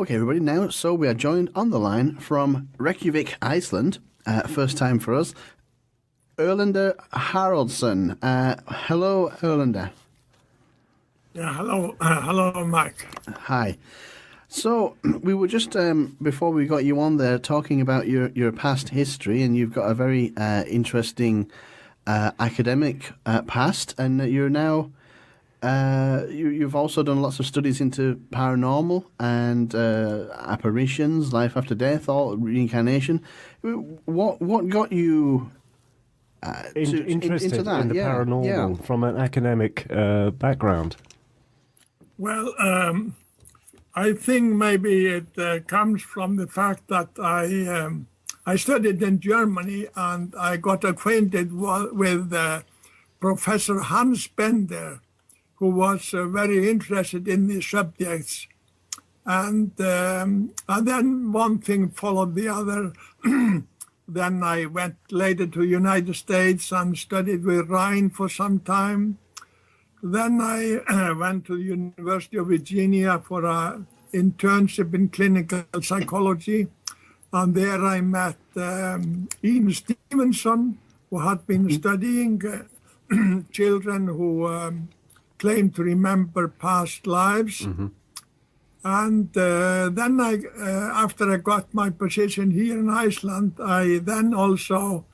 Okay, everybody, now, so we are joined on the line from Reykjavik, Iceland, first time for us, Erlendur Haraldsson. Hello, Erlendur. Yeah, hello, Mike. Hi. So, we were just, before we got you on there, talking about your past history, and you've got a very interesting academic past, and you're now... you've also done lots of studies into paranormal and apparitions, life after death, or reincarnation. What got you interested into that? in the paranormal from an academic background? Well, I think maybe it comes from the fact that I studied in Germany, and I got acquainted with Professor Hans Bender, who was very interested in these subjects. And then one thing followed the other. Then I went later to the United States and studied with Rhine for some time. Then I went to the University of Virginia for an internship in clinical psychology. And there I met Ian Stevenson, who had been studying children who claim to remember past lives. Mm-hmm. And then after I got my position here in Iceland, I then also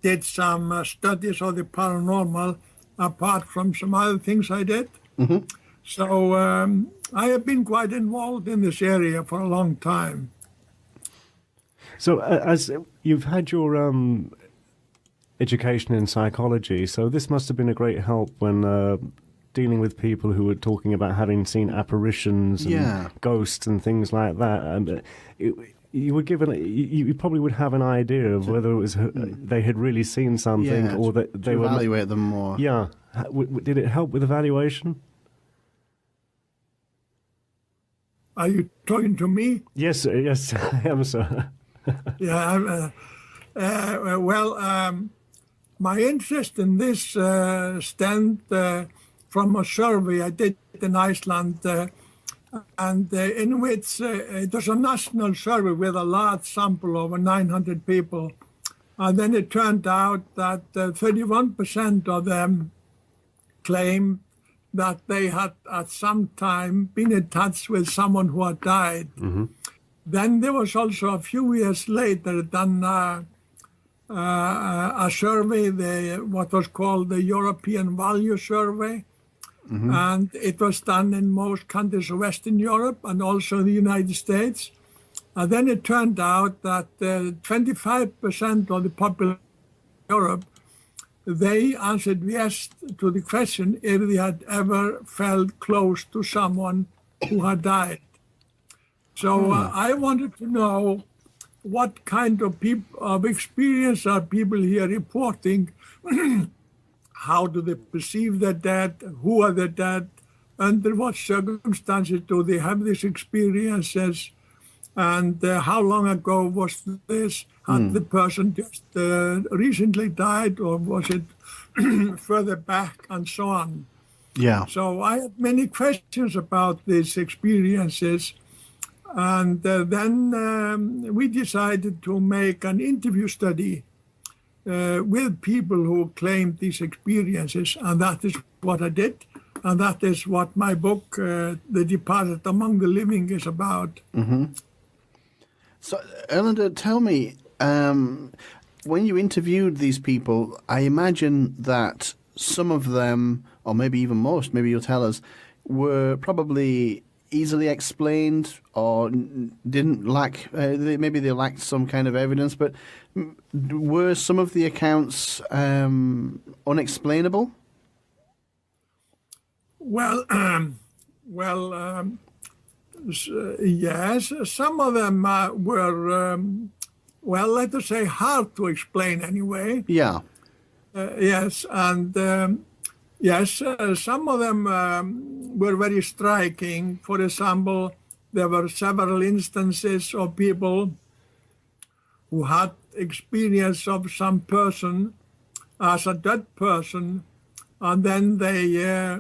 did some studies of the paranormal, apart from some other things I did. Mm-hmm. So I have been quite involved in this area for a long time. So as you've had your education in psychology, so this must have been a great help when dealing with people who were talking about having seen apparitions and ghosts and things like that. And you were given, you probably would have an idea of whether it was they had really seen something or that they were evaluate them more. Yeah, did it help with evaluation? Are you talking to me? Yes, yes, I am, sir. Yeah. My interest in this stemmed from a survey I did in Iceland, and in which it was a national survey with a large sample, over 900 people. And then it turned out that 31% of them claimed that they had at some time been in touch with someone who had died. Mm-hmm. Then there was also a few years later done a survey, what was called the European Value Survey. Mm-hmm. And it was done in most countries of Western Europe and also the United States. And then it turned out that 25% of the population of Europe, they answered yes to the question if they had ever felt close to someone who had died. So I wanted to know what kind of experience are people here reporting? How do they perceive the dead? Who are the dead? Under what circumstances do they have these experiences? And how long ago was this? Had the person just recently died, or was it further back, and so on? Yeah. So I had many questions about these experiences. And then we decided to make an interview study with people who claimed these experiences. And that is what I did. And that is what my book, The Departed Among the Living, is about. Mm-hmm. So, Erlendur, tell me, when you interviewed these people, I imagine that some of them, or maybe even most, maybe you'll tell us, were probably easily explained or didn't lack, maybe they lacked some kind of evidence, but were some of the accounts unexplainable? Well, yes, some of them were, let us say, hard to explain anyway. Yeah. Yes, and yes, some of them were very striking. For example, there were several instances of people who had experience of some person as a dead person, and then they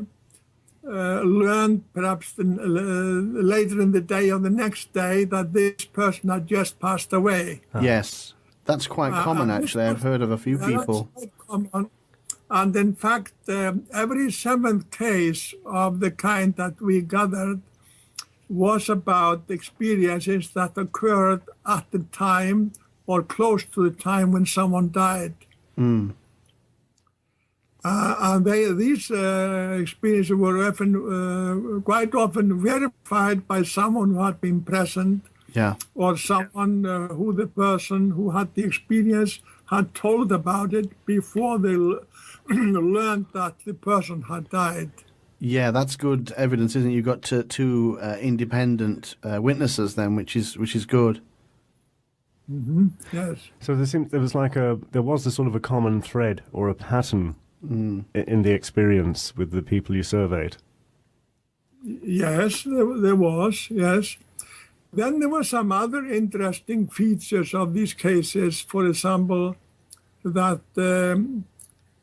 learned perhaps later in the day or the next day that this person had just passed away. Yes, that's quite common actually. I've heard of a few people. That's quite common. And in fact, every seventh case of the kind that we gathered was about experiences that occurred at the time or close to the time when someone died. And these experiences were often, quite often verified by someone who had been present, or someone who the person who had the experience had told about it before they learned that the person had died. Yeah, that's good evidence, isn't it? You've got two independent witnesses then, which is good. Yes. So there was a sort of a common thread or a pattern in the experience with the people you surveyed. Yes, there was. Yes. Then there were some other interesting features of these cases. For example, that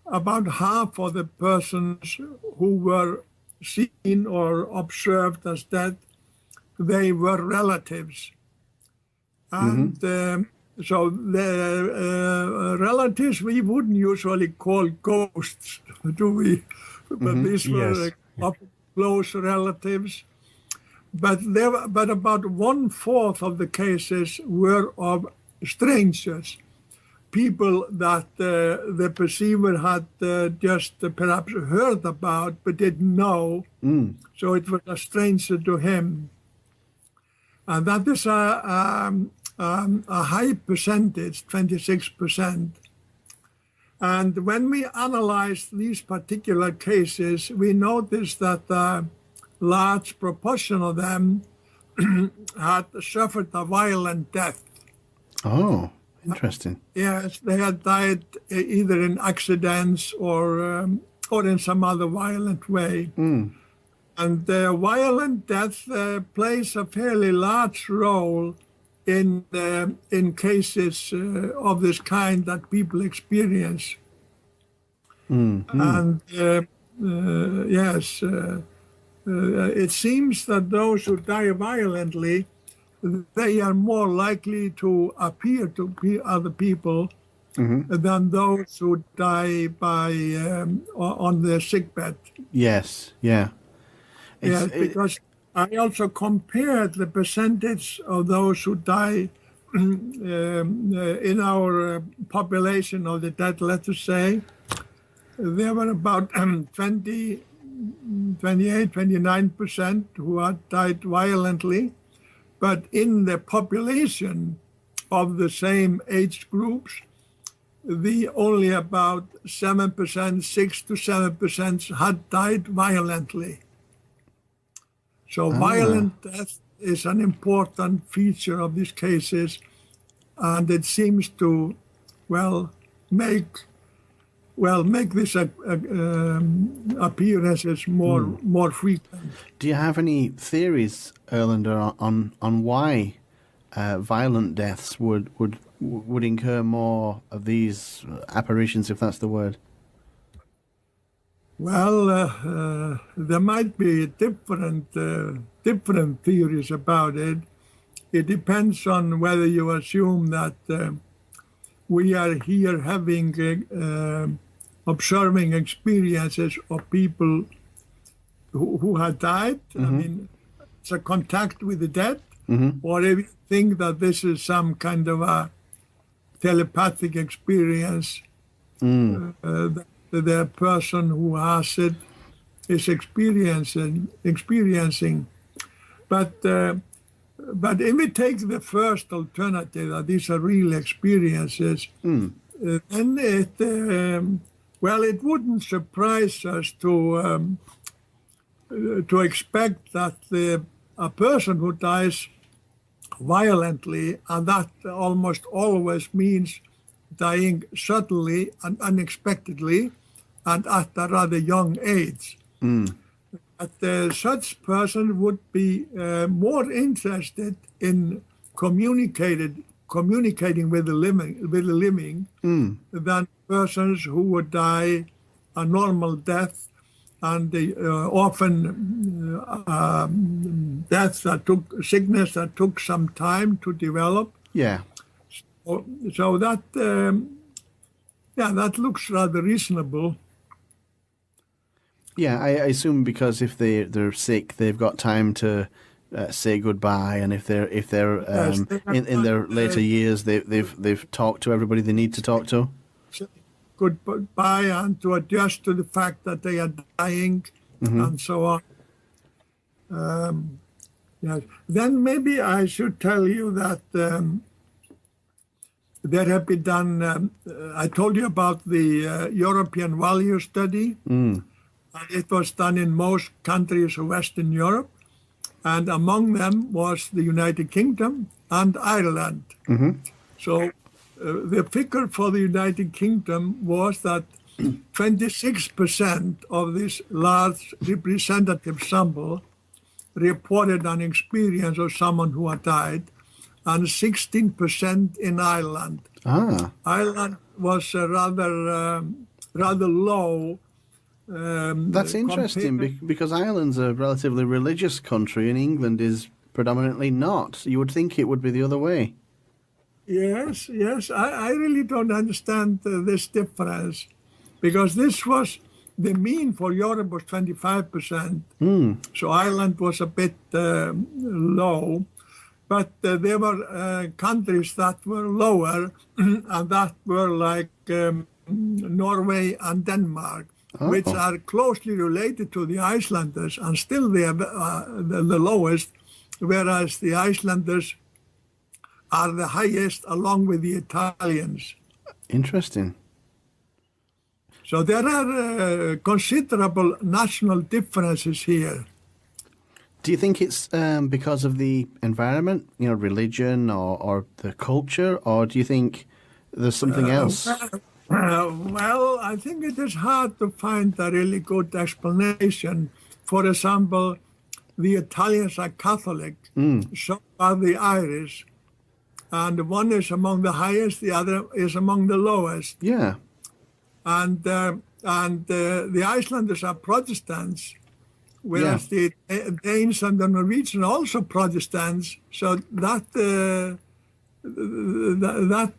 about half of the persons who were seen or observed as dead, they were relatives. And so the relatives we wouldn't usually call ghosts, do we? But these were close relatives. But about 1/4 of the cases were of strangers, people that the perceiver had just perhaps heard about but didn't know. So it was a stranger to him. And that is a high percentage, 26%. And when we analyzed these particular cases, we noticed that a large proportion of them had suffered a violent death. Oh, interesting. Yes, they had died either in accidents or in some other violent way. And violent death plays a fairly large role in cases of this kind that people experience. And yes, it seems that those who die violently, they are more likely to appear to other people than those who die on their sickbed. Yes, yeah. Yes, because I also compared the percentage of those who die in our population of the dead, let us say. There were about 28, 29% who had died violently. But in the population of the same age groups, only about 7%, 6 to 7% had died violently. So violent death is an important feature of these cases, and it seems to, make this appearances more frequent. Do you have any theories, Erlendur, on why violent deaths would incur more of these apparitions, if that's the word? Well, there might be different theories about it. It depends on whether you assume that we are here having observing experiences of people who had died. I mean, it's a contact with the dead, or if you think that this is some kind of a telepathic experience that the person who has it is experiencing. But if we take the first alternative, that these are real experiences, then it wouldn't surprise us to expect that a person who dies violently, and that almost always means dying suddenly and unexpectedly and at a rather young age. That such person would be more interested in communicating with the living than persons who would die a normal death and the often deaths sickness that took some time to develop. Yeah. So that, that looks rather reasonable. Yeah, I assume because if they're sick, they've got time to say goodbye, and if they're Yes, in their later years, they've talked to everybody they need to talk to. Goodbye, and to adjust to the fact that they are dying, and so on. Yes. Then maybe I should tell you that there have been done. I told you about the European value study. It was done in most countries of Western Europe, and among them was the United Kingdom and Ireland. So the figure for the United Kingdom was that 26% of this large representative sample reported an experience of someone who had died, and 16% in Ireland. Ireland was rather low. That's interesting because Ireland's a relatively religious country and England is predominantly not. You would think it would be the other way. Yes. I really don't understand this difference, because this was the mean for Europe was 25%. So Ireland was a bit low, but there were countries that were lower, and that were like Norway and Denmark, which are closely related to the Icelanders, and still they are the lowest, whereas the Icelanders are the highest along with the Italians. Interesting. So there are considerable national differences here. Do you think it's because of the environment, religion or the culture, or do you think there's something else? Well, I think it is hard to find a really good explanation. For example, the Italians are Catholic, so are the Irish. And one is among the highest, the other is among the lowest. Yeah. And the Icelanders are Protestants, whereas the Danes and the Norwegians are also Protestants. So that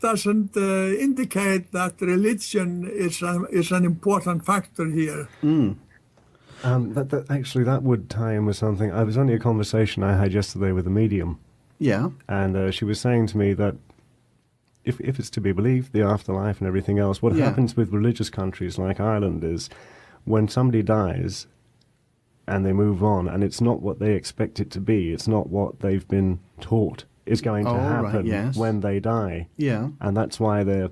doesn't indicate that religion is an important factor here. Actually, that would tie in with something. It was only a conversation I had yesterday with a medium. Yeah. And she was saying to me that if it's to be believed, the afterlife and everything else, what happens with religious countries like Ireland is when somebody dies and they move on, and it's not what they expect it to be, it's not what they've been taught is going to happen when they die. Yeah. And that's why they're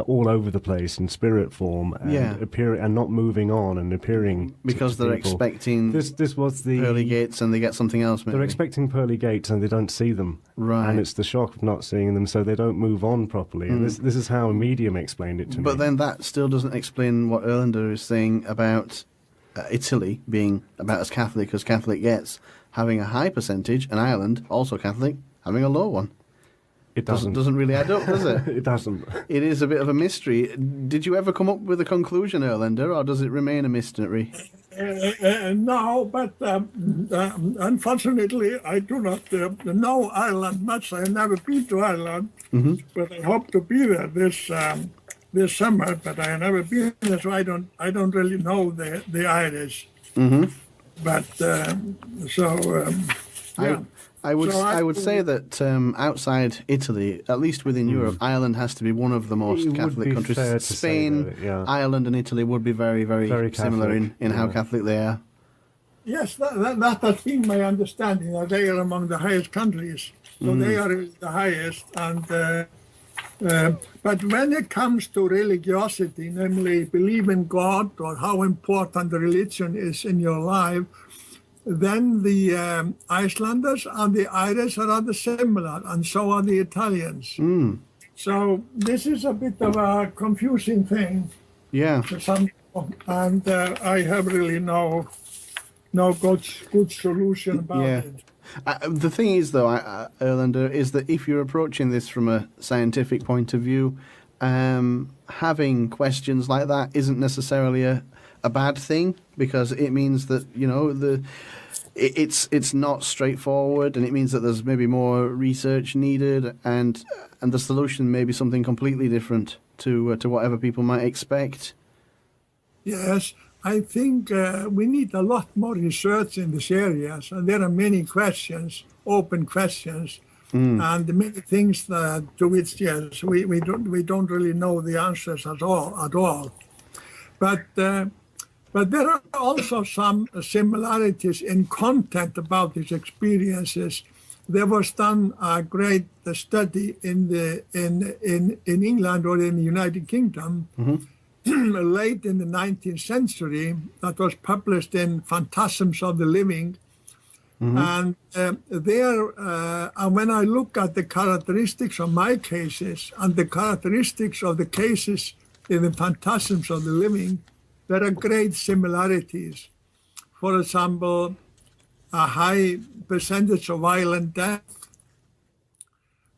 all over the place in spirit form and and not moving on and appearing because they're expecting this was the pearly gates and they get something else. Maybe. They're expecting pearly gates and they don't see them, and it's the shock of not seeing them, so they don't move on properly. And this is how a medium explained it to me. But then that still doesn't explain what Erlendur is saying about Italy being about as Catholic gets, having a high percentage, and Ireland, also Catholic, having a low one. It doesn't really add up, does it? It doesn't. It is a bit of a mystery. Did you ever come up with a conclusion, Erlendur, or does it remain a mystery? No, but unfortunately, I do not know Ireland much. I have never been to Ireland, but I hope to be there this summer. But I have never been there, so I don't really know the Irish. But I would say that outside Italy, at least within Europe, Ireland has to be one of the most Catholic countries. Spain, Ireland and Italy would be very, very, similar in how Catholic they are. Yes, that has been my understanding, that they are among the highest countries. So they are the highest. And but when it comes to religiosity, namely believe in God or how important the religion is in your life, then the Icelanders and the Irish are rather similar, and so are the Italians. So this is a bit of a confusing thing. Yeah. And I have really no good solution about it. The thing is, though, Erlendur, is that if you're approaching this from a scientific point of view, having questions like that isn't necessarily a a bad thing, because it means that, you know, it's not straightforward, and it means that there's maybe more research needed, and the solution may be something completely different to whatever people might expect. Yes, I think we need a lot more research in this area, and there are many questions, open questions, and many things to which, yes, we don't really know the answers at all. But there are also some similarities in content about these experiences. There was done a great study in England or in the United Kingdom late in the 19th century that was published in Phantasms of the Living. And when I look at the characteristics of my cases and the characteristics of the cases in the Phantasms of the Living, there are great similarities. For example, a high percentage of violent death,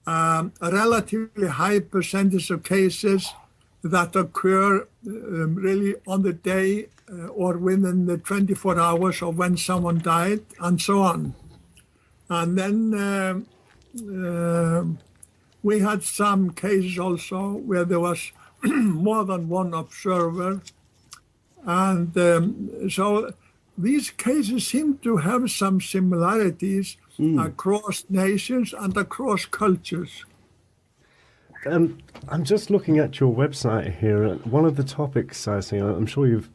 a relatively high percentage of cases that occur really on the day or within the 24 hours of when someone died, and so on. And then we had some cases also where there was more than one observer. And so these cases seem to have some similarities across nations and across cultures. I'm just looking at your website here. One of the topics I see, I'm sure you've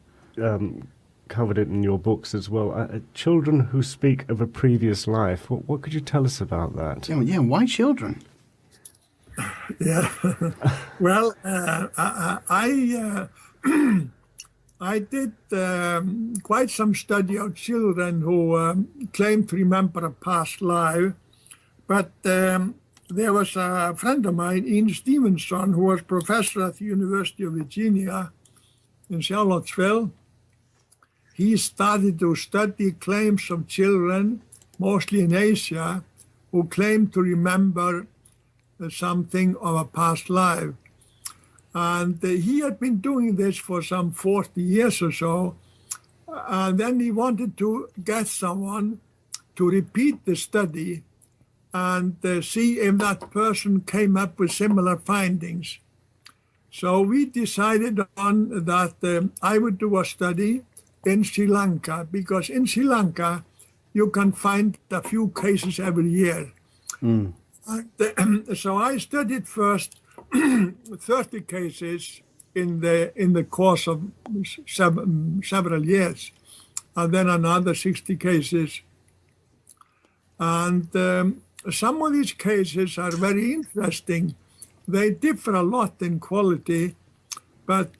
covered it in your books as well, children who speak of a previous life. What could you tell us about that? Yeah, why children? Yeah, well, I did quite some study of children who claim to remember a past life, but there was a friend of mine, Ian Stevenson, who was professor at the University of Virginia in Charlottesville. He started to study claims of children, mostly in Asia, who claim to remember something of a past life. And he had been doing this for some 40 years or so. And then he wanted to get someone to repeat the study and see if that person came up with similar findings. So we decided on that I would do a study in Sri Lanka, because in Sri Lanka, you can find a few cases every year. And, so I studied first 30 cases in the course of several years, and then another 60 cases. And some of these cases are very interesting. They differ a lot in quality, but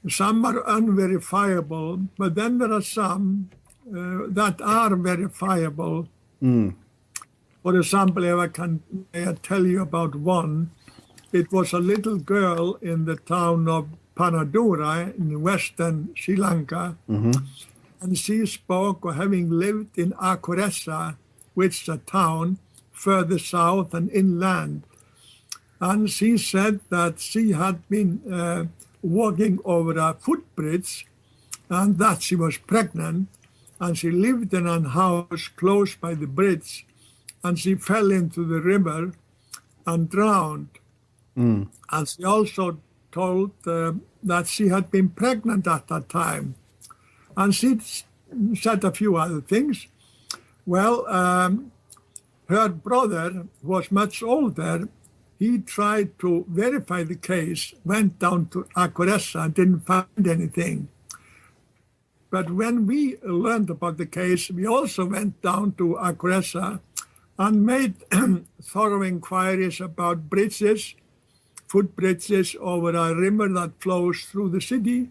some are unverifiable. But then there are some that are verifiable. For example, if I can tell you about one, it was a little girl in the town of Panadura in western Sri Lanka, and she spoke of having lived in Akuresa, which is a town further south and inland. And she said that she had been walking over a footbridge and that she was pregnant, and she lived in a house close by the bridge, and she fell into the river and drowned. And she also told that she had been pregnant at that time. And she said a few other things. Well, her brother was much older. He tried to verify the case, went down to Akuresa and didn't find anything. But when we learned about the case, we also went down to Akuresa and made thorough inquiries about bridges, footbridges over a river that flows through the city.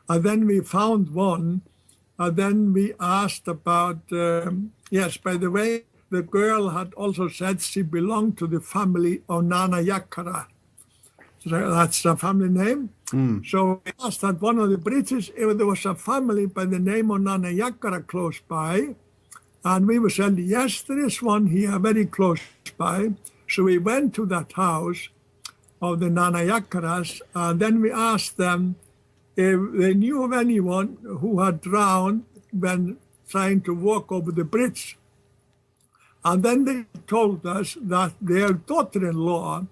And then we found one. And then we asked about, yes, by the way, the girl had also said she belonged to the family of Nana Yakara. So that's the family name. So we asked at one of the bridges if there was a family by the name of Nana Yakara close by. And we were said, yes, there is one here very close by. So we went to that house of the Nana Yakaras, and then we asked them if they knew of anyone who had drowned when trying to walk over the bridge. And then they told us that their daughter-in-law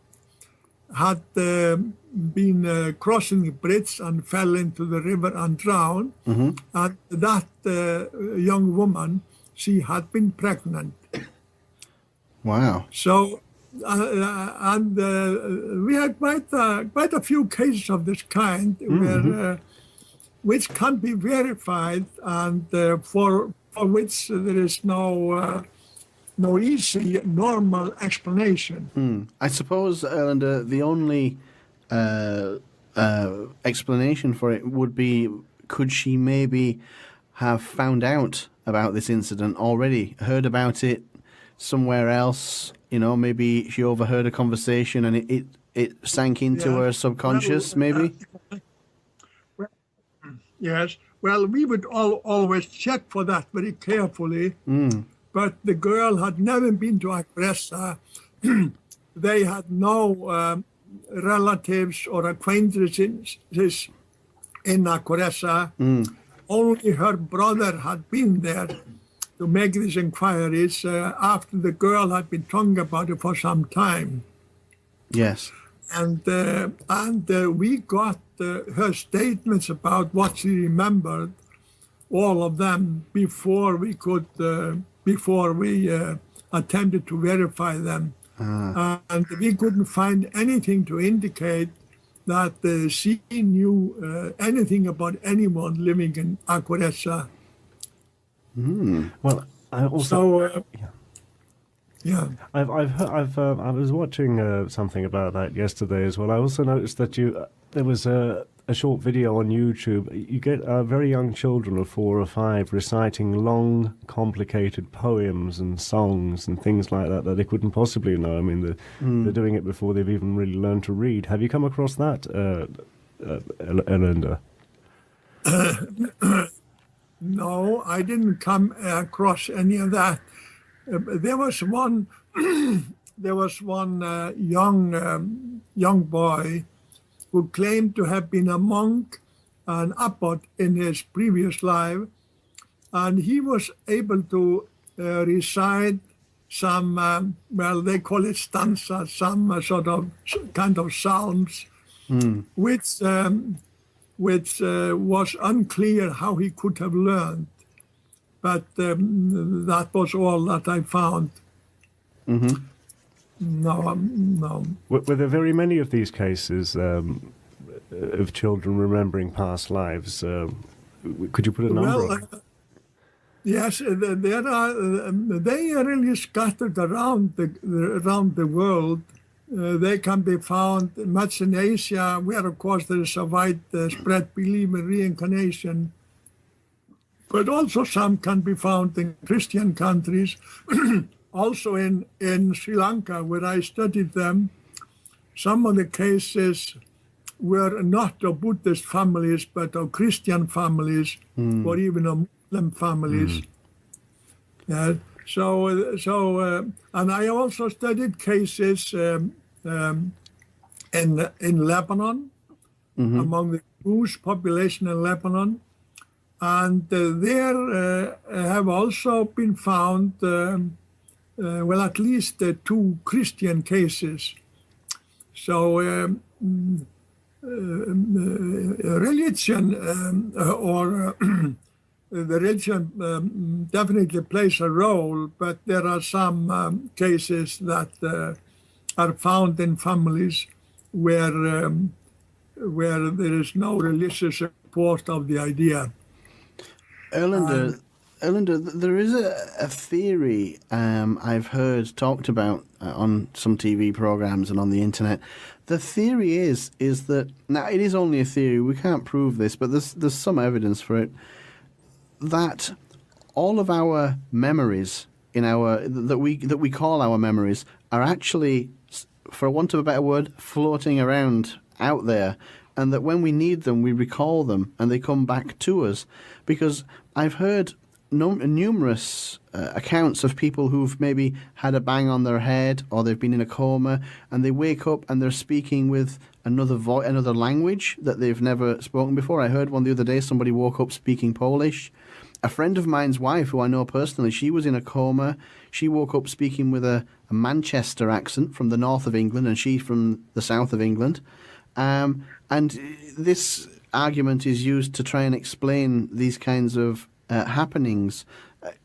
had been crossing the bridge and fell into the river and drowned. And that young woman, she had been pregnant. Wow. So, we had quite a few cases of this kind where, which can be verified and for which there is no easy, normal explanation. I suppose, Erlendur, the only explanation for it would be, could she maybe have found out about this incident already, heard about it somewhere else? You know, maybe she overheard a conversation and it sank into her subconscious, maybe? Yes. Well, we would always check for that very carefully. But the girl had never been to Aggressa. They had no relatives or acquaintances in Aggressa. Only her brother had been there to make these inquiries after the girl had been talking about it for some time. Yes. And we got her statements about what she remembered, all of them, before we could... before we attempted to verify them. And we couldn't find anything to indicate that she knew anything about anyone living in Aggressa. Well, I also... Yeah. I was watching something about that yesterday as well. I also noticed that there was a short video on YouTube. You get very young children of 4 or 5 reciting long, complicated poems and songs and things like that they couldn't possibly know. I mean, they're doing it before they've even really learned to read. Have you come across that, Erlendur? No, I didn't come across any of that. There was one young boy who claimed to have been a monk, an abbot in his previous life, and he was able to recite some, they call it stanzas, some sort of kind of psalms, which was unclear how he could have learned. But that was all that I found. No. Were there very many of these cases of children remembering past lives? Could you put a number on it? Yes, there are. They are really scattered around the world. They can be found much in Asia, where of course there is a widespread belief in reincarnation. But also some can be found in Christian countries. Also in Sri Lanka, where I studied them, some of the cases were not of Buddhist families, but of Christian families, or even of Muslim families. And I also studied cases in Lebanon, among the Jewish population in Lebanon. And there have also been found at least 2 Christian cases. So religion the religion definitely plays a role, but there are some cases that are found in families where there is no religious support of the idea. Erlendur, there is a theory I've heard talked about on some TV programs and on the internet. The theory is that, now it is only a theory, we can't prove this, but there's some evidence for it, that all of our memories that we call our memories are actually, for want of a better word, floating around out there, and that when we need them, we recall them and they come back to us. Because I've heard numerous accounts of people who've maybe had a bang on their head, or they've been in a coma, and they wake up and they're speaking with another another language that they've never spoken before. I heard one the other day, somebody woke up speaking Polish. A friend of mine's wife, who I know personally, she was in a coma. She woke up speaking with a Manchester accent from the north of England, and she from the south of England. And this argument is used to try and explain these kinds of happenings.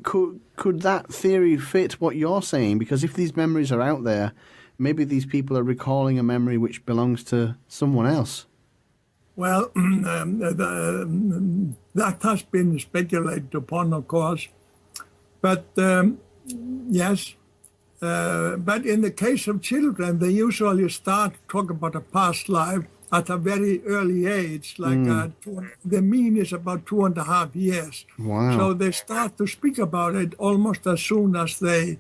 Could that theory fit what you're saying? Because if these memories are out there, maybe these people are recalling a memory which belongs to someone else. Well, that has been speculated upon, of course. But yes, but in the case of children, they usually start to talk about a past life at a very early age, like the mean is about 2.5 years. Wow. So they start to speak about it almost as soon as they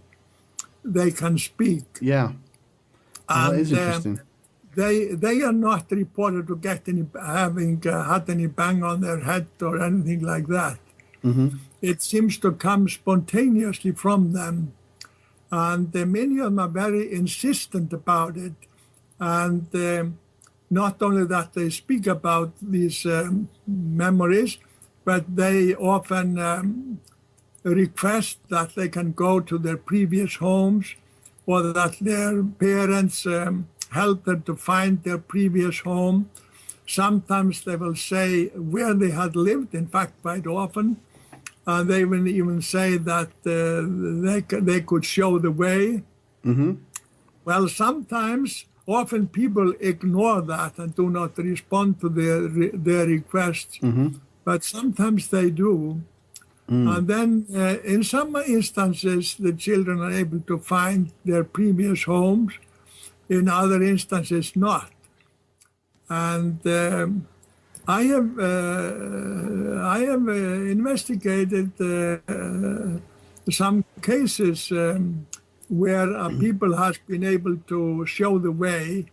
can speak. Yeah. And that is interesting. They are not reported to having had any bang on their head or anything like that. Mm-hmm. It seems to come spontaneously from them. And many of them are very insistent about it. And not only that they speak about these memories, but they often request that they can go to their previous homes, or that their parents help them to find their previous home. Sometimes they will say where they had lived, in fact, quite often. They will even say that they could show the way. Mm-hmm. Well, often people ignore that and do not respond to their requests, but sometimes they do. And then in some instances, the children are able to find their previous homes. In other instances, not. And I have investigated some cases where people has been able to show the way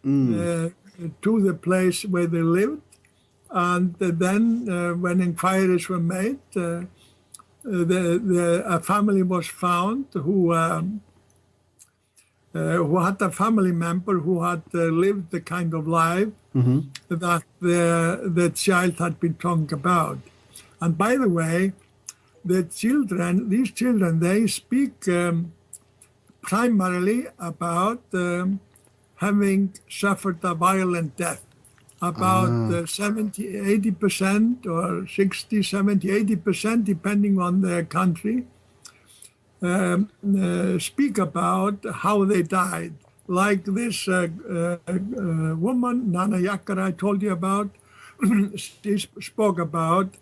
to the place where they lived, and then when inquiries were made, a family was found who had a family member who had lived the kind of life that the child had been talking about. And by the way, these children, they speak primarily about having suffered a violent death. About 70-80% or 60-70-80%, depending on the country, speak about how they died. Like this woman, Nana Yakar, I told you about, she spoke about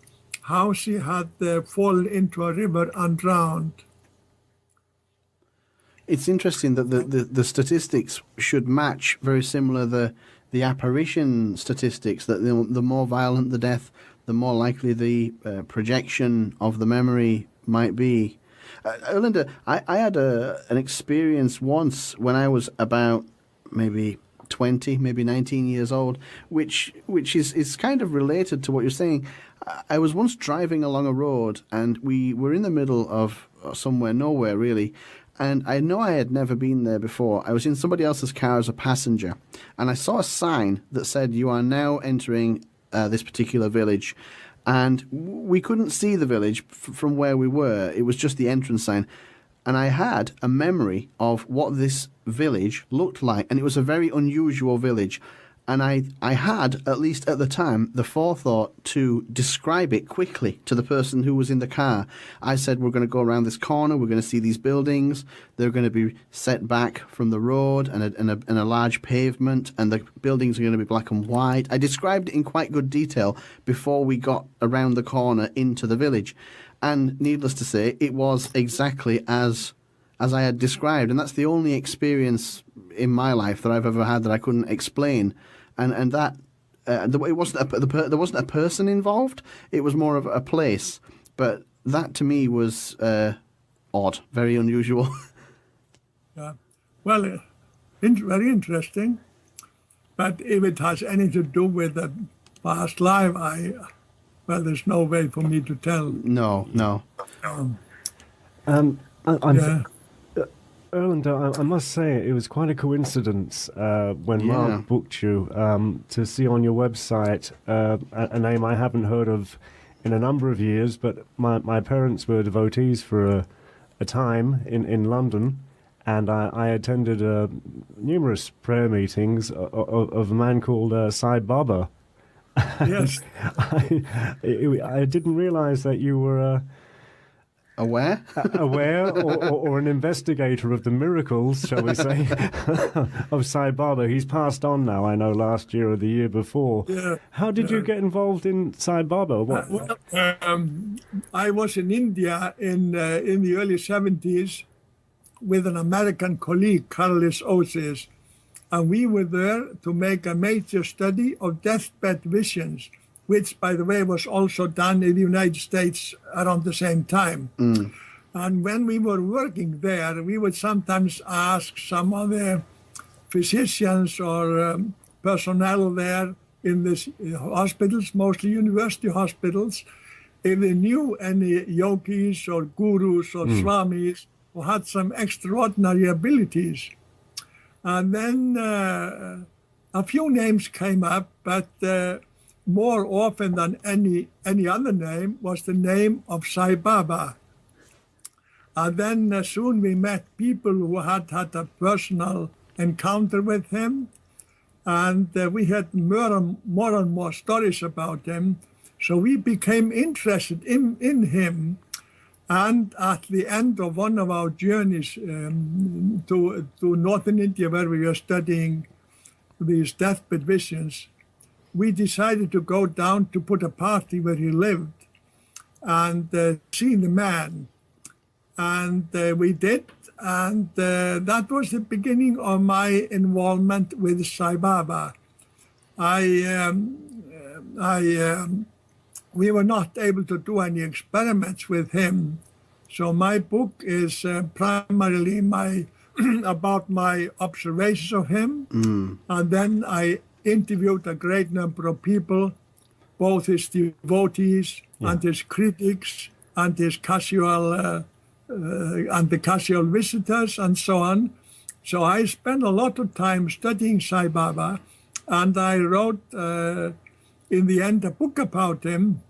how she had fallen into a river and drowned. It's interesting that the statistics should match very similar the apparition statistics, that the more violent the death, the more likely the projection of the memory might be. Erlendur, I had an experience once when I was about maybe 20, maybe 19 years old, which is kind of related to what you're saying. I was once driving along a road, and we were in the middle of somewhere, nowhere really, and I know I had never been there before. I was in somebody else's car as a passenger, and I saw a sign that said, "You are now entering this particular village." And we couldn't see the village from where we were. It was just the entrance sign. And I had a memory of what this village looked like. And it was a very unusual village. And I had, at least at the time, the forethought to describe it quickly to the person who was in the car. I said, we're going to go around this corner. We're going to see these buildings. They're going to be set back from the road and a large pavement. And the buildings are going to be black and white. I described it in quite good detail before we got around the corner into the village. And needless to say, it was exactly as I had described. And that's the only experience in my life that I've ever had that I couldn't explain. And that it wasn't there wasn't a person involved. It was more of a place. But that to me was odd, very unusual. Yeah, well, very interesting. But if it has anything to do with the past life, there's no way for me to tell. No. Erlendur, I must say it was quite a coincidence when Mark booked you to see on your website a name I haven't heard of in a number of years, but my parents were devotees for a time in London, and I attended numerous prayer meetings of a man called Sai Baba. Yes. I didn't realize that you were... Aware or an investigator of the miracles, shall we say, of Sai Baba. He's passed on now, I know, last year or the year before. Yeah, How did you get involved in Sai Baba? Well, I was in India in the early 70s with an American colleague, Karlis Osis, and we were there to make a major study of deathbed visions, which, by the way, was also done in the United States around the same time. And when we were working there, we would sometimes ask some of the physicians or personnel there in the hospitals, mostly university hospitals, if they knew any yogis or gurus or swamis who had some extraordinary abilities. And then a few names came up, but more often than any other name was the name of Sai Baba. And then soon we met people who had had a personal encounter with him, and we had more and more stories about him. So we became interested in him. And at the end of one of our journeys to northern India, where we were studying these deathbed visions, we decided to go down to put a party where he lived and see the man. And we did. And that was the beginning of my involvement with Sai Baba. We were not able to do any experiments with him. So my book is primarily about my observations of him. And then I interviewed a great number of people, both his devotees and his critics and his casual and the casual visitors and so on. So I spent a lot of time studying Sai Baba, and I wrote in the end a book about him.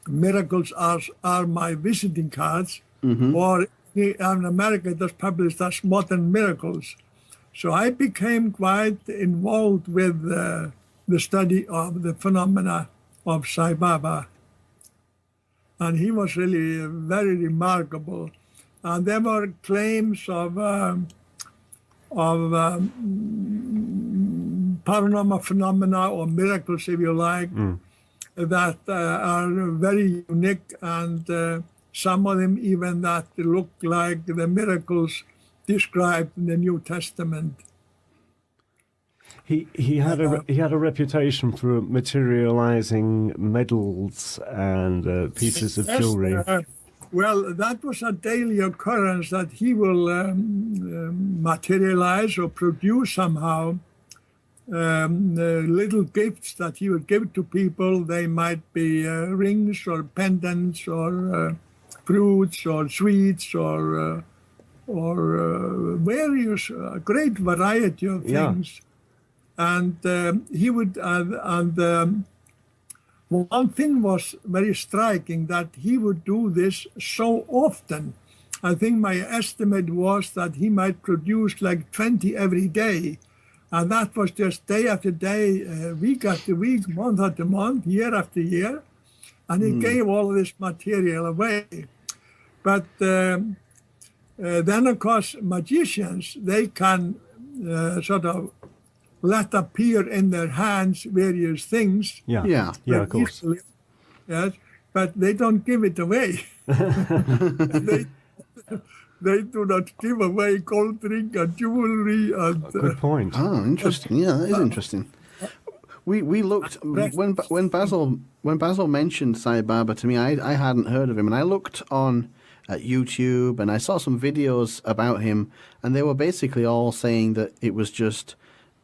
Miracles are my visiting cards, or in America it was published as Modern Miracles. So I became quite involved with the study of the phenomena of Sai Baba. And he was really very remarkable. And there were claims of paranormal phenomena or miracles, if you like, that are very unique, and some of them even that look like the miracles described in the New Testament. He had a reputation for materializing medals and pieces of jewelry. Well, that was a daily occurrence that he will materialize or produce somehow little gifts that he would give to people. They might be rings or pendants or fruits or sweets or various, great variety of things. And he would, one thing was very striking, that he would do this so often. I think my estimate was that he might produce like 20 every day. And that was just day after day, week after week, month after month, year after year. And he gave all this material away. But then, of course, magicians, they can sort of let appear in their hands various things. Yeah, of course. Easily, yes, but they don't give it away. They do not give away gold ring and jewelry. And, good point. Oh, interesting. Yeah, that is interesting. We looked when Basil mentioned Sai Baba to me. I hadn't heard of him, and I looked on YouTube and I saw some videos about him, and they were basically all saying that it was just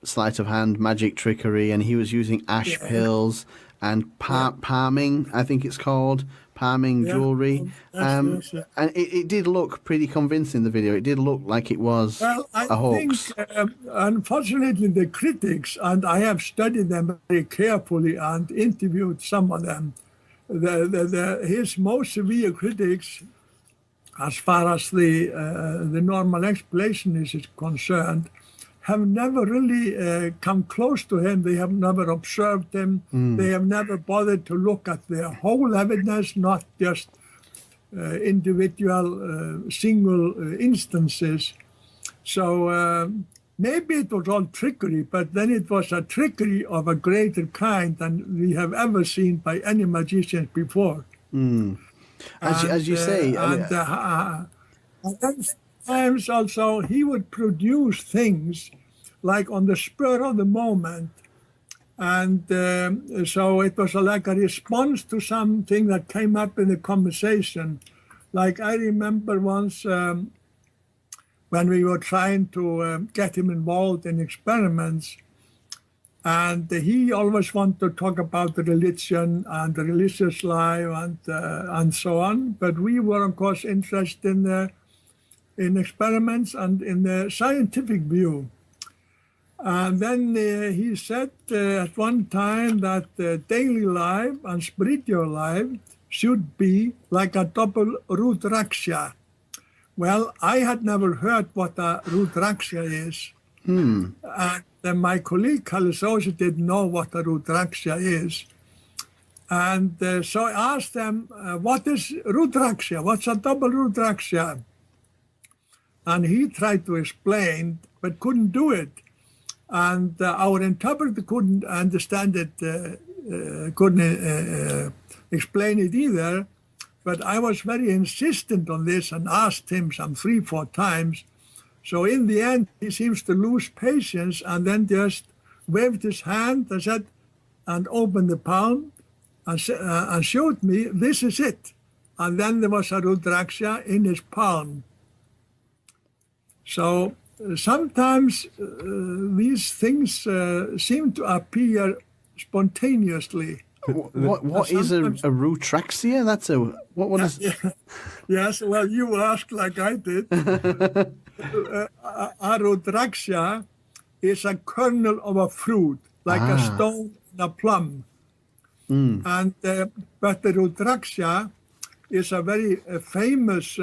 sleight of hand, magic trickery, and he was using ash pills and palming, I think it's called, palming jewelry. Yes. And it did look pretty convincing, the video. It did look like it was a hoax. Think, unfortunately, the critics, and I have studied them very carefully and interviewed some of them, his most severe critics, as far as the normal explanation is concerned, have never really come close to him. They have never observed him. They have never bothered to look at the whole evidence, not just individual single instances. So maybe it was all trickery, but then it was a trickery of a greater kind than we have ever seen by any magicians before. As you say, sometimes also he would produce things like on the spur of the moment, and so it was like a response to something that came up in the conversation. Like I remember once when we were trying to get him involved in experiments, and he always wanted to talk about the religion and the religious life and so on. But we were, of course, interested in experiments and in the scientific view. And then he said at one time that daily life and spiritual life should be like a double rudraksha. Well, I had never heard what a rudraksha is. And my colleague Karlis Osis didn't know what a rudraksha is. And so I asked them, what is rudraksha? What's a double rudraksha? And he tried to explain, but couldn't do it. And our interpreter couldn't understand it, couldn't explain it either. But I was very insistent on this and asked him some 3-4 times. So in the end, he seems to lose patience and then just waved his hand and said, and opened the palm and showed me, this is it. And then there was a rudraksha in his palm. So sometimes these things seem to appear spontaneously. What is a rudraksha? That's what is? Yes, well, you asked like I did. A rudraksha is a kernel of a fruit, like a stone in a plum. And but the rudraksha is a very famous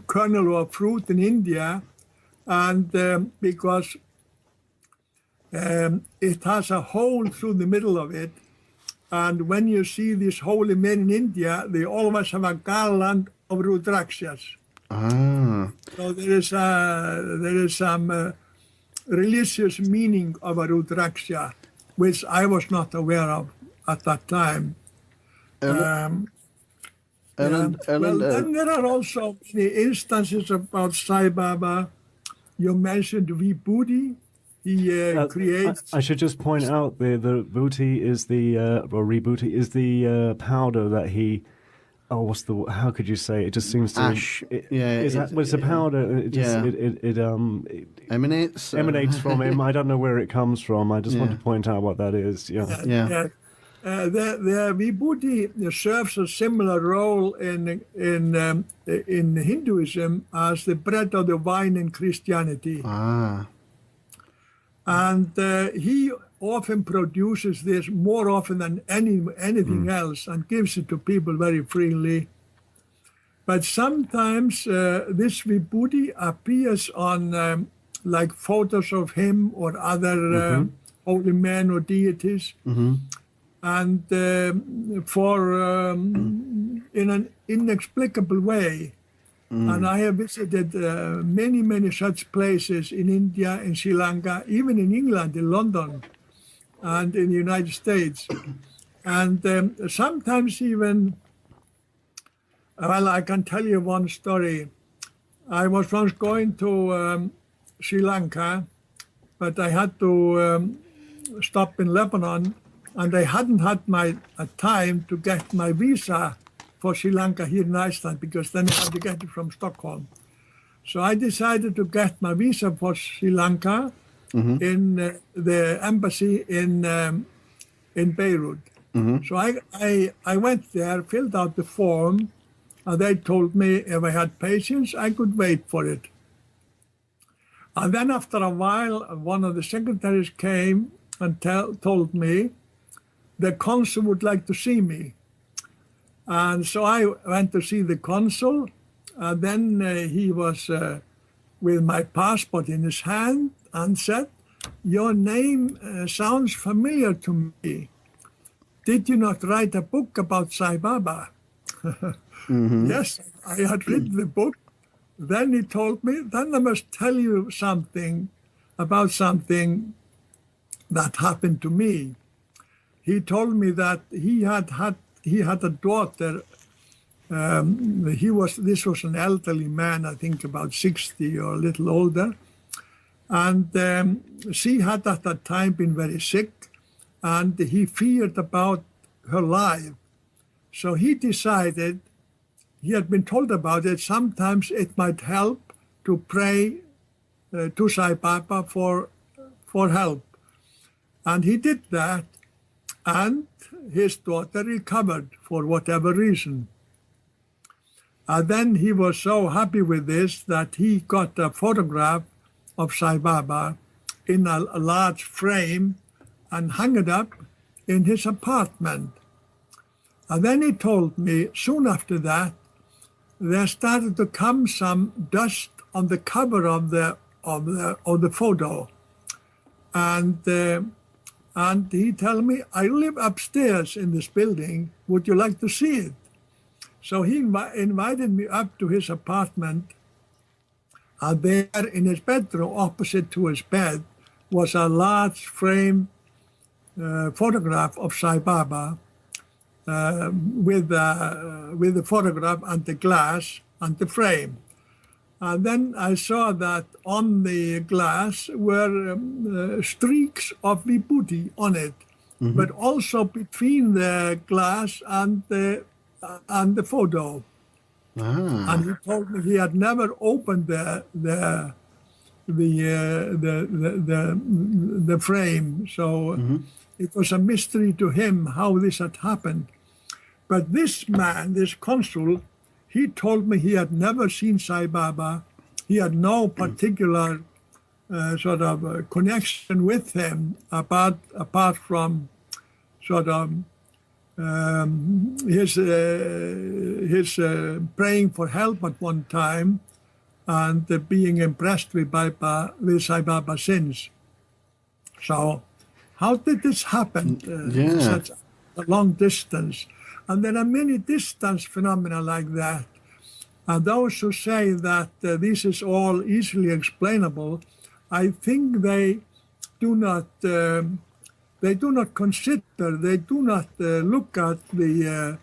kernel of fruit in India, and because it has a hole through the middle of it. And when you see these holy men in India, they always have a garland of rudrakshas. So there is some religious meaning of a rudraksha, which I was not aware of at that time. Well, then there are also many instances about Sai Baba. You mentioned Vibhuti. He creates. I should just point out the bhuti is the or rebhuti is the powder that he. Oh, what's the? How could you say? It just seems to. Ash. It's a powder. It just it emanates from him. I don't know where it comes from. I just want to point out what that is. The Vibhuti serves a similar role in Hinduism as the bread or the wine in Christianity. And he often produces this more often than anything else and gives it to people very freely. But sometimes this Vibhuti appears on like photos of him or other holy men or deities. And in an inexplicable way. And I have visited many such places in India, in Sri Lanka, even in England, in London, and in the United States. And sometimes even, well, I can tell you one story. I was once going to Sri Lanka, but I had to stop in Lebanon, and I hadn't had a time to get my visa for Sri Lanka here in Iceland, because then I had to get it from Stockholm. So I decided to get my visa for Sri Lanka in the embassy in Beirut. So I went there, filled out the form, and they told me if I had patience, I could wait for it. And then after a while, one of the secretaries came and told me the consul would like to see me. And so I went to see the consul, and then he was with my passport in his hand and said, "Your name sounds familiar to me. Did you not write a book about Sai Baba?" Yes, I had read the book. Then he told me, then I must tell you something about something that happened to me. He told me that he had a daughter. This was an elderly man, I think about 60 or a little older. And she had at that time been very sick, and he feared about her life. So he decided, he had been told about it, sometimes it might help to pray to Sai Baba for help. And he did that, and his daughter recovered for whatever reason. And then he was so happy with this that he got a photograph of Sai Baba in a large frame and hung it up in his apartment. And then he told me soon after that, there started to come some dust on the cover of the photo, and he told me, "I live upstairs in this building. Would you like to see it?" So he invited me up to his apartment, and there in his bedroom, opposite to his bed, was a large frame photograph of Sai Baba. With the photograph and the glass and the frame. And then I saw that on the glass were streaks of vibhuti on it, but also between the glass and the photo. And he told me he had never opened the frame, so it was a mystery to him how this had happened. But this man, this consul, he told me he had never seen Sai Baba. He had no particular sort of connection with him apart from sort of his praying for help at one time and being impressed with Sai Baba since. So how did this happen? Such a long distance. And there are many distance phenomena like that. And those who say that this is all easily explainable, I think they do not consider, they do not look at the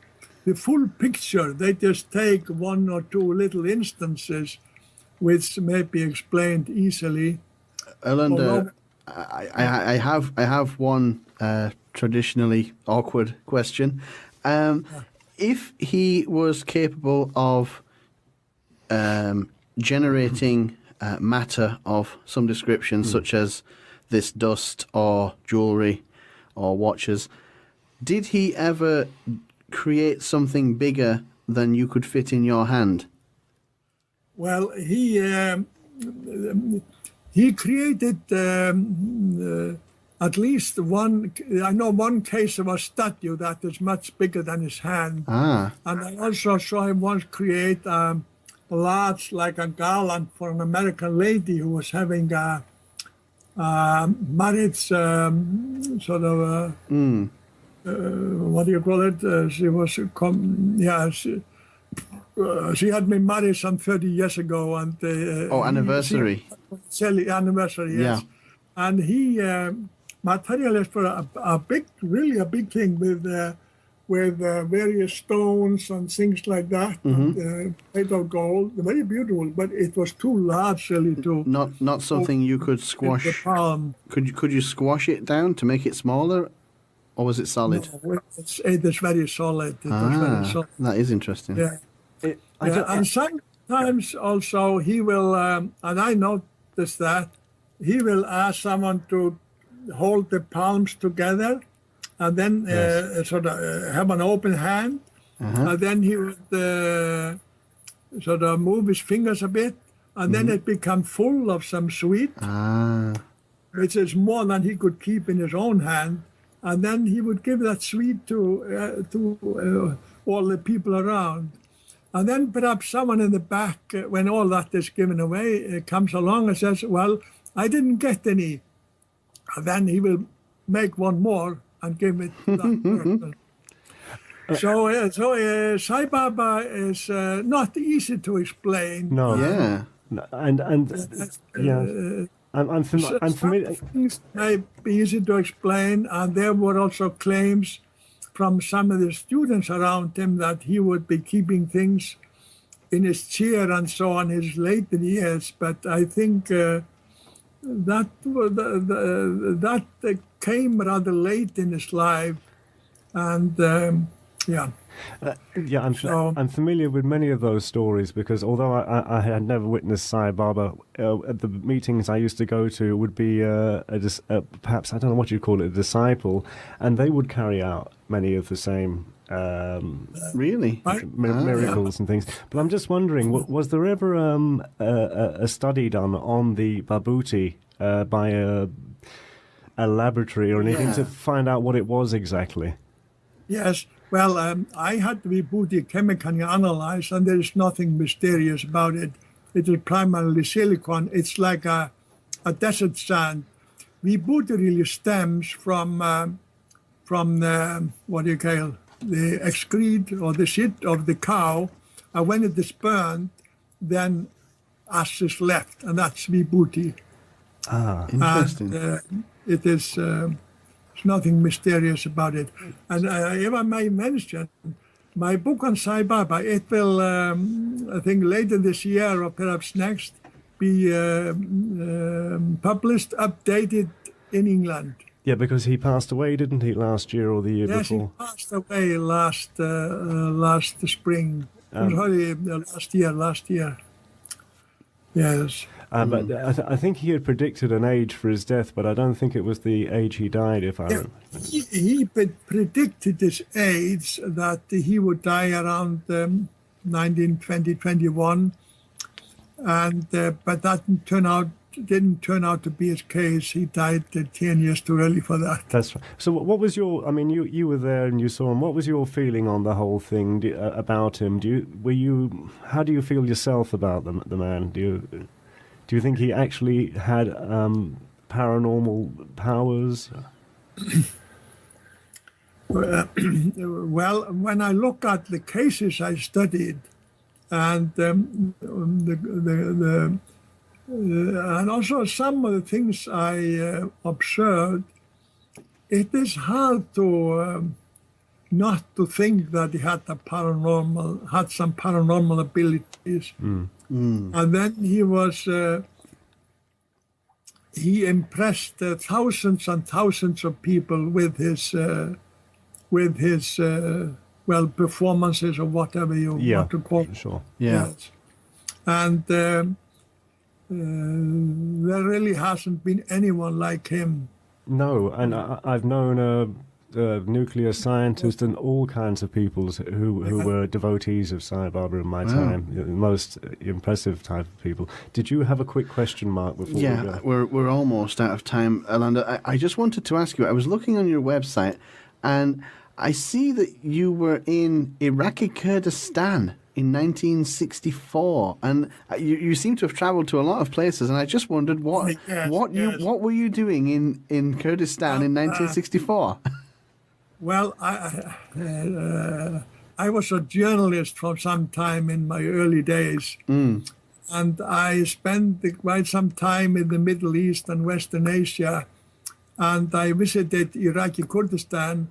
full picture. They just take one or two little instances which may be explained easily. Erlendur, I have one traditionally awkward question. If he was capable of generating matter of some description, such as this dust or jewelry or watches, did he ever create something bigger than you could fit in your hand? Well, he created at least one. I know one case of a statue that is much bigger than his hand. And I also saw him once create a large, like a garland for an American lady who was having a marriage sort of what do you call it? She was she had been married some 30 years ago, and anniversary. Anniversary, yes. Yeah. And he materialized for a big thing with various stones and things like that, made of gold, very beautiful. But it was too large, really, to not something you could squash. The palm. Could you squash it down to make it smaller, or was it solid? No, it is very solid. It was very solid. That is interesting. Yeah. And sometimes also he will, and I noticed that, he will ask someone to hold the palms together and then sort of have an open hand, and then he would sort of move his fingers a bit, and then it become full of some sweet, which is more than he could keep in his own hand, and then he would give that sweet to all the people around. And then perhaps someone in the back, when all that is given away, comes along and says, well, I didn't get any. And then he will make one more and give it to that person. So Sai Baba is not easy to explain. No. Yeah. I'm familiar. Things may be easy to explain, and there were also claims from some of the students around him that he would be keeping things in his chair and so on his later years. But I think that came rather late in his life, and I'm familiar with many of those stories, because although I had never witnessed Sai Baba, at the meetings I used to go to would be perhaps, I don't know what you call it, a disciple, and they would carry out many of the same miracles and things. But I'm just wondering, was there ever a study done on the Babuti by a laboratory or anything to find out what it was exactly? Yes. Well, I had the Vibhuti chemically analyzed, and there is nothing mysterious about it. It is primarily silicon. It's like a desert sand. Vibhuti really stems from the, what do you call, the excrete or the shit of the cow. And when it is burned, then ash is left, and that's Vibhuti. Interesting. And it is... There's nothing mysterious about it. And if I may mention, my book on Sai Baba, it will, I think later this year or perhaps next, be published, updated in England. Yeah, because he passed away, didn't he, last year or the year before? Yes, he passed away last spring. Sorry, last year. Yes. But I think he had predicted an age for his death, but I don't think it was the age he died, if I remember. He predicted his age, that he would die around 1920, 21, and but that didn't turn out to be his case. He died 10 years too early for that. That's right. So what was your, I mean, you were there and you saw him. What was your feeling on the whole thing about him? How do you feel yourself about the man? Do you think he actually had paranormal powers? Well, when I look at the cases I studied, and and also some of the things I observed, it is hard to not to think that he had some paranormal abilities. And then he impressed thousands and thousands of people with his performances or whatever you want to call it. Sure. Yeah. Yes. And there really hasn't been anyone like him. No, and I've known nuclear scientists and all kinds of people who were devotees of Sai Baba in my time. The most impressive type of people. Did you have a quick question, Mark, before we go? We're almost out of time, Erlendur. I just wanted to ask you, I was looking on your website, and I see that you were in Iraqi Kurdistan in 1964, and you seem to have travelled to a lot of places, and I just wondered what were you doing in Kurdistan in 1964? Well, I was a journalist for some time in my early days, and I spent quite some time in the Middle East and Western Asia, and I visited Iraqi Kurdistan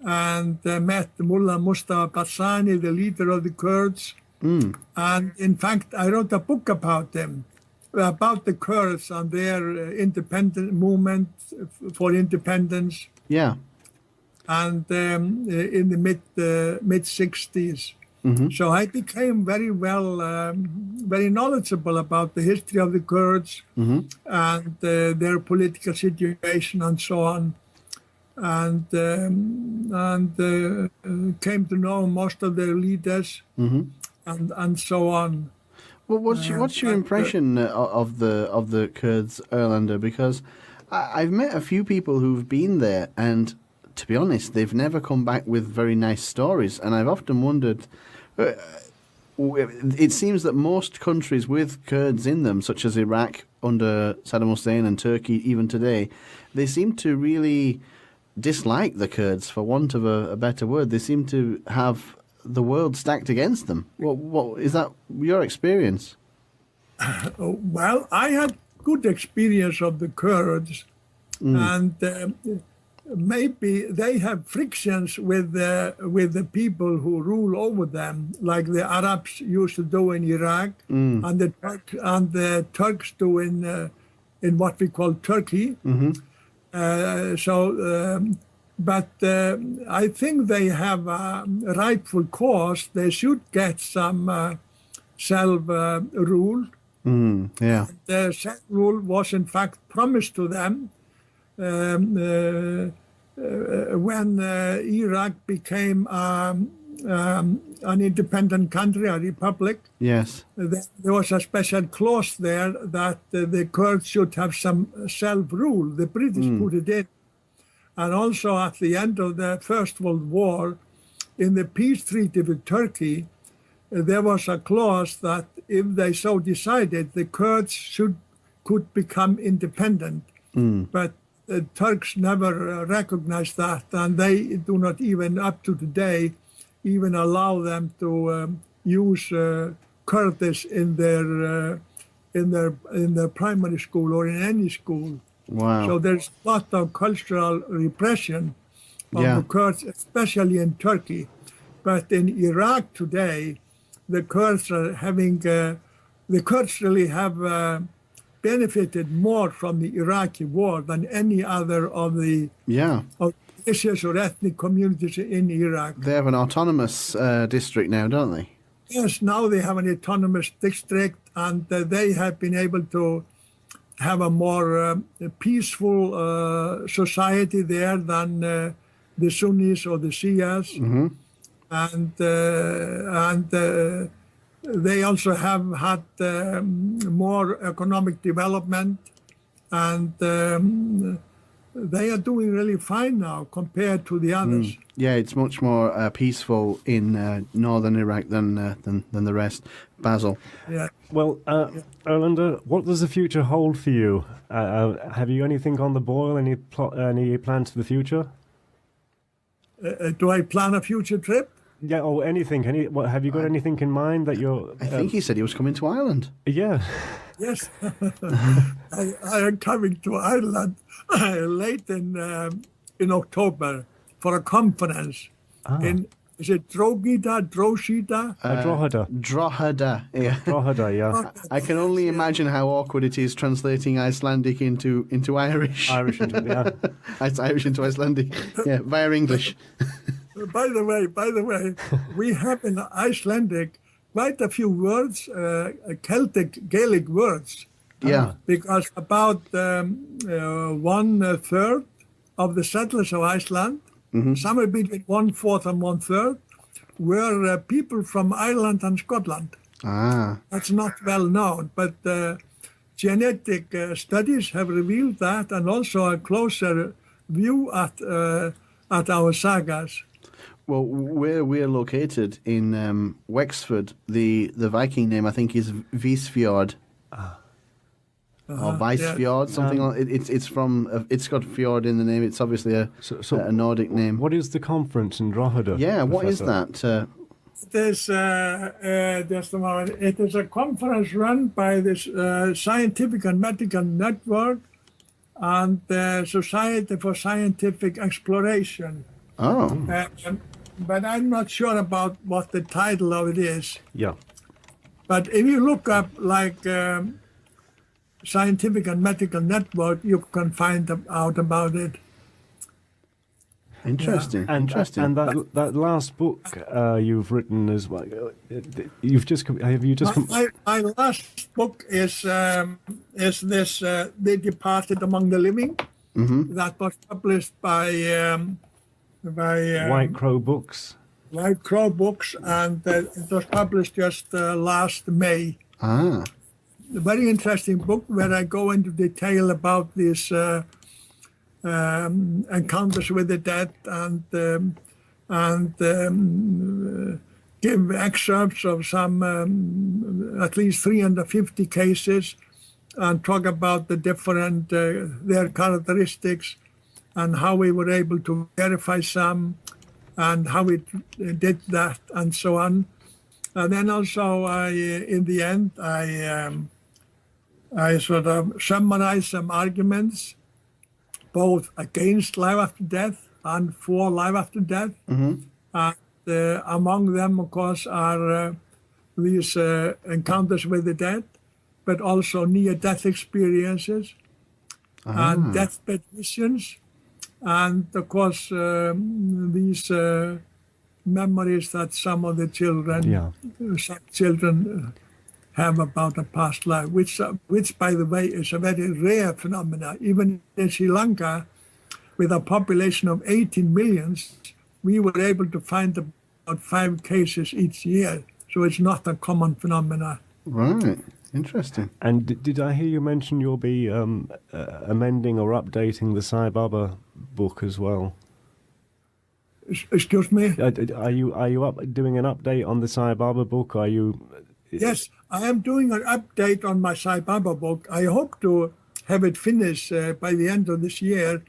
and met Mullah Mustafa Bassani, the leader of the Kurds. And in fact, I wrote a book about them, about the Kurds and their independent movement for independence. Yeah. And in the mid 60s. So I became very knowledgeable about the history of the Kurds and their political situation and so on. and came to know most of their leaders, and so on. Well, what's your impression of the Kurds, Erlander? Because I've met a few people who've been there, and to be honest, they've never come back with very nice stories. And I've often wondered. It seems that most countries with Kurds in them, such as Iraq under Saddam Hussein and Turkey even today, they seem to really dislike the Kurds, for want of a better word. They seem to have the world stacked against them. What is that your experience? Well, I had good experience of the Kurds, and maybe they have frictions with the people who rule over them, like the Arabs used to do in Iraq, and the Turks do in what we call Turkey. But I think they have a rightful cause. They should get some self-rule. Yeah. The self-rule was in fact promised to them when Iraq became an independent country, a republic. Yes. There was a special clause there that the Kurds should have some self-rule. The British put it in. And also at the end of the First World War, in the peace treaty with Turkey, there was a clause that if they so decided, the Kurds could become independent. But the Turks never recognized that, and they do not even up to today even allow them to use Kurdish in their primary school or in any school. Wow. So there's a lot of cultural repression of the Kurds, especially in Turkey. But in Iraq today, the Kurds are having, the Kurds really have benefited more from the Iraqi war than any other of the religious or ethnic communities in Iraq. They have an autonomous district now, don't they? Yes, now they have an autonomous district, and they have been able to have a more peaceful society there than the Sunnis or the Shias. And they also have had more economic development, and they are doing really fine now compared to the others. Yeah, it's much more peaceful in northern Iraq than the rest. Basil. Yeah. Well, Erlendur, what does the future hold for you? Have you anything on the boil? Any plans for the future? Do I plan a future trip? Yeah, or anything. Have you got anything in mind that you're... I think he said he was coming to Ireland. Yeah. Yes. I am coming to Ireland late in October for a conference in... Is it Drogheda? Drogheda, yeah. Drogheda, yeah. I can only imagine how awkward it is translating Icelandic into Irish. It's Irish into Icelandic, yeah, via English. By the way, we have in Icelandic quite a few words, Celtic, Gaelic words. Yeah. Because about 1/3 of the settlers of Iceland, somewhere between 1/4 and 1/3, were people from Ireland and Scotland. That's not well known, but genetic studies have revealed that, and also a closer view at our sagas. Well, where we're located in Wexford, the Viking name I think is Visfjord. Or Weissfjord, something like it's from it's got fjord in the name. It's obviously a Nordic name. What is the conference in Drogheda? Yeah, what is that? It is a conference run by this Scientific and Medical Network and the Society for Scientific Exploration. Oh. But I'm not sure about what the title of it is. Yeah. But if you look up like Scientific and Medical Network, you can find out about it. Interesting. And that last book you've written as well. My last book is this The Departed Among the Living. that was published by White Crow Books. White Crow Books, and it was published just last May. Ah. A very interesting book where I go into detail about these encounters with the dead and give excerpts of some at least 350 cases and talk about the different their characteristics and how we were able to verify some and how we did that and so on. And then also in the end I sort of summarized some arguments both against life after death and for life after death. Among them, of course, are these encounters with the dead, but also near-death experiences and deathbed visions, and of course these memories that some of the children have about a past life, which by the way is a very rare phenomenon. Even in Sri Lanka, with a population of 18 million, we were able to find about 5 cases each year. So it's not a common phenomenon. Right. Interesting. And did I hear you mention you'll be amending or updating the Sai Baba book as well? Excuse me? Are you doing an update on the Sai Baba book? Are you? Yes, I am doing an update on my Sai Baba book. I hope to have it finished by the end of this year.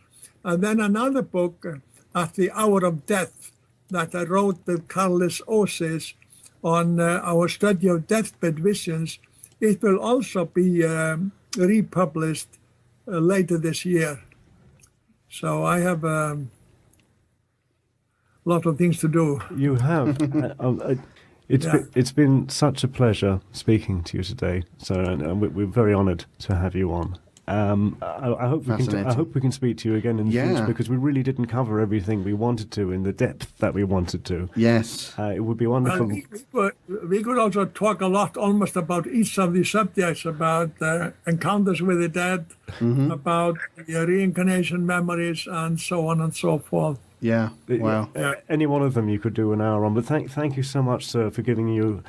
And then another book, At the Hour of Death, that I wrote with Karlis Osis on our study of deathbed visions. It will also be republished later this year. So I have a lot of things to do. You have. It's been such a pleasure speaking to you today. So we're very honoured to have you on. I hope we can speak to you again in the future, because we really didn't cover everything we wanted to in the depth that we wanted to. Yes. It would be wonderful. We could also talk a lot almost about each of these subjects, about encounters with the dead, about reincarnation memories, and so on and so forth. Yeah, wow. Any one of them you could do an hour on, but thank you so much, sir, for giving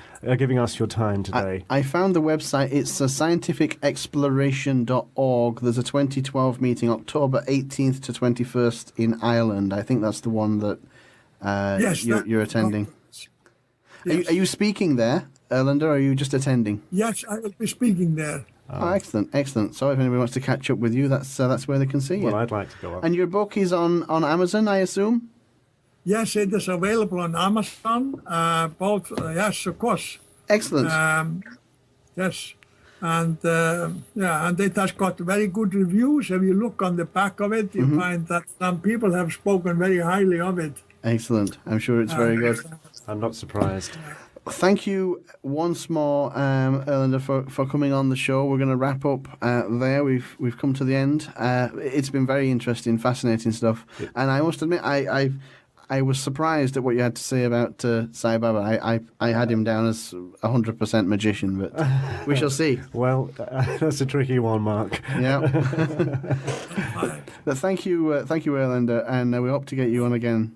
us your time today. I found the website. It's scientificexploration.org. There's a 2012 meeting, October 18th to 21st in Ireland. I think that's the one that you're attending. Yes. Are you speaking there, Erlendur, or are you just attending? Yes, I will be speaking there. Oh, excellent, excellent. So if anybody wants to catch up with you, that's where they can see you. Well, I'd like to go up. And your book is on Amazon, I assume? Yes, it is available on Amazon. Both, yes, of course. Excellent. Yes, and and it has got very good reviews. If you look on the back of it, you find that some people have spoken very highly of it. Excellent. I'm sure it's very good. I'm not surprised. Thank you once more, Erlendur, for coming on the show. We're going to wrap up there. We've come to the end. It's been very interesting, fascinating stuff. Yeah. And I must admit, I was surprised at what you had to say about Sai Baba. I had him down as 100% magician, but we shall see. Well, that's a tricky one, Mark. Yeah. But thank you, Erlendur, and we hope to get you on again.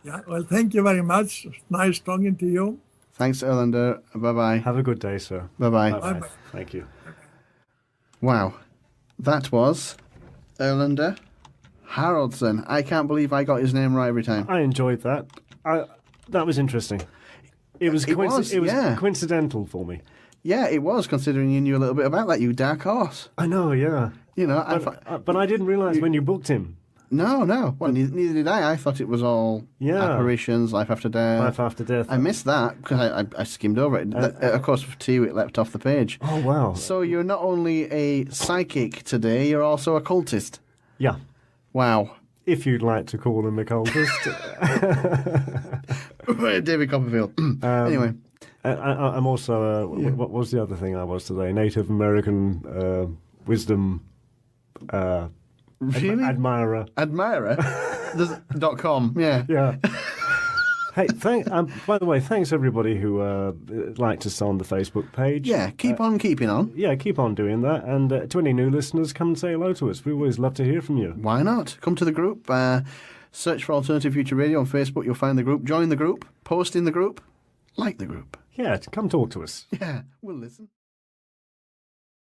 Yeah. Well, thank you very much. Nice talking to you. Thanks, Erlendur. Bye-bye. Have a good day, sir. Bye-bye. Bye-bye. Thank you. Wow. That was Erlendur Haraldsson. I can't believe I got his name right every time. I enjoyed that. That was interesting. It was coincidental for me. Yeah, it was, considering you knew a little bit about that, you dark horse. I know, yeah. You know, but I didn't realise when you booked him. No. Well, neither did I. I thought it was all apparitions, life after death. Life after death. I missed that because I skimmed over it. Of course, to you, it leapt off the page. Oh, wow. So you're not only a psychic today, you're also a cultist. Yeah. Wow. If you'd like to call him a cultist. David Copperfield. Anyway. I'm also, what was the other thing I was today? Native American wisdom... Really? Admirer. Admirer? .com, yeah. Yeah. Hey, by the way, thanks everybody who liked us on the Facebook page. Yeah, keep on keeping on. Yeah, keep on doing that. And to any new listeners, come and say hello to us. We always love to hear from you. Why not? Come to the group. Search for Alternative Future Radio on Facebook. You'll find the group. Join the group. Post in the group. Like the group. Yeah, come talk to us. Yeah, we'll listen.